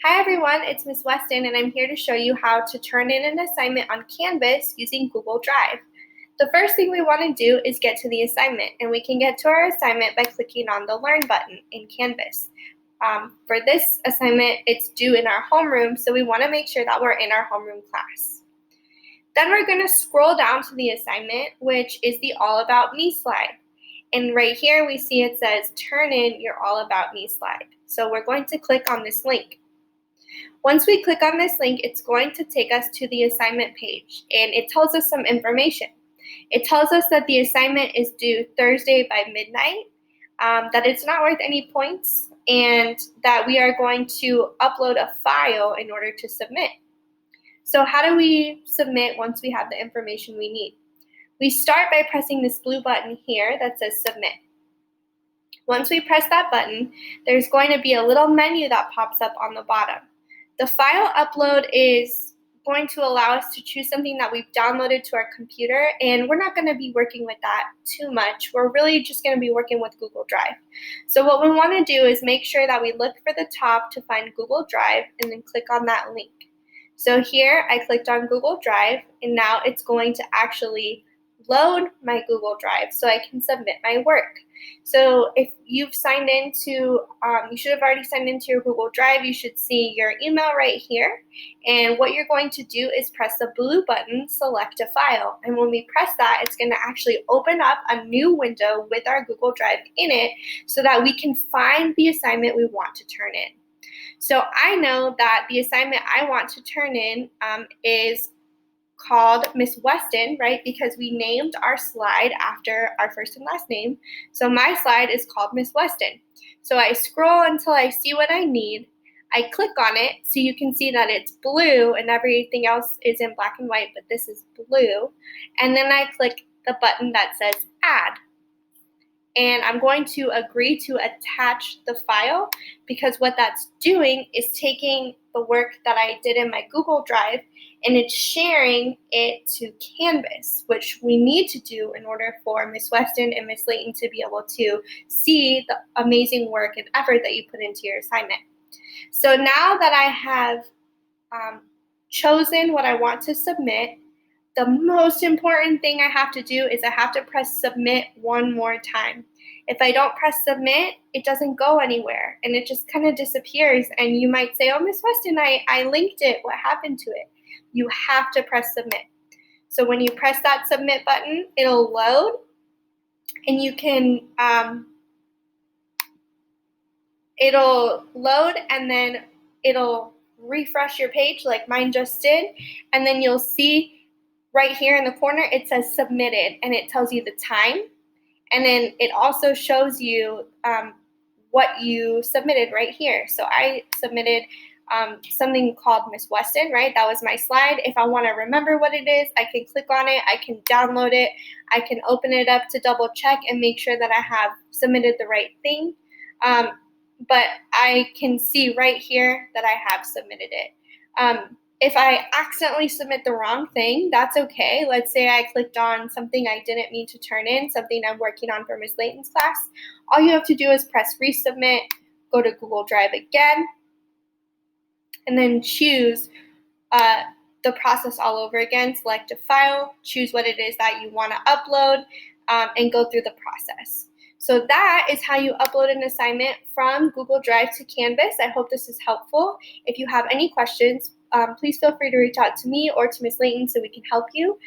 Hi everyone, it's Ms. Weston and I'm here to show you how to turn in an assignment on Canvas using Google Drive. The first thing we want to do is get to the assignment, and we can get to our assignment by clicking on the Learn button in Canvas. For this assignment, it's due in our homeroom, so we want to make sure that we're in our homeroom class. Then we're going to scroll down to the assignment, which is the All About Me slide. And right here we see it says, turn in your All About Me slide. So we're going to click on this link. Once we click on this link, it's going to take us to the assignment page, and it tells us some information. It tells us that the assignment is due Thursday by midnight, that it's not worth any points, and that we are going to upload a file in order to submit. So how do we submit once we have the information we need? We start by pressing this blue button here that says Submit. Once we press that button, there's going to be a little menu that pops up on the bottom. The file upload is going to allow us to choose something that we've downloaded to our computer, and we're not going to be working with that too much. We're really just going to be working with Google Drive. So what we want to do is make sure that we look for the top to find Google Drive and then click on that link. So here I clicked on Google Drive, and now it's going to actually load my Google Drive so I can submit my work. So if you've signed into, you should have already signed into your Google Drive. You should see your email right here. And what you're going to do is press the blue button, select a file. And when we press that, it's going to actually open up a new window with our Google Drive in it so that we can find the assignment we want to turn in. So I know that the assignment I want to turn in is called Miss Weston, right? Because we named our slide after our first and last name. So my slide is called Miss Weston. So I scroll until I see what I need. I click on it so you can see that it's blue and everything else is in black and white, but this is blue. And then I click the button that says Add. And I'm going to agree to attach the file, because what that's doing is taking the work that I did in my Google Drive and it's sharing it to Canvas, which we need to do in order for Miss Weston and Miss Layton to be able to see the amazing work and effort that you put into your assignment. So now that I have chosen what I want to submit, the most important thing I have to do is I have to press submit one more time. If I don't press submit, it doesn't go anywhere and it just kind of disappears. And you might say, oh, Miss Weston, I linked it. What happened to it? You have to press submit. So when you press that submit button, it'll load, and you can, it'll load and then it'll refresh your page like mine just did. And then you'll see right here in the corner, it says submitted, and it tells you the time. And then it also shows you what you submitted right here. So I submitted something called Miss Weston, right? That was my slide. If I want to remember what it is, I can click on it, I can download it, I can open it up to double check and make sure that I have submitted the right thing. But I can see right here that I have submitted it. If I accidentally submit the wrong thing, that's okay. Let's say I clicked on something I didn't mean to turn in, something I'm working on for Ms. Layton's class. All you have to do is press resubmit, go to Google Drive again, and then choose the process all over again. Select a file, choose what it is that you want to upload, and go through the process. So that is how you upload an assignment from Google Drive to Canvas. I hope this is helpful. If you have any questions, please feel free to reach out to me or to Ms. Layton so we can help you.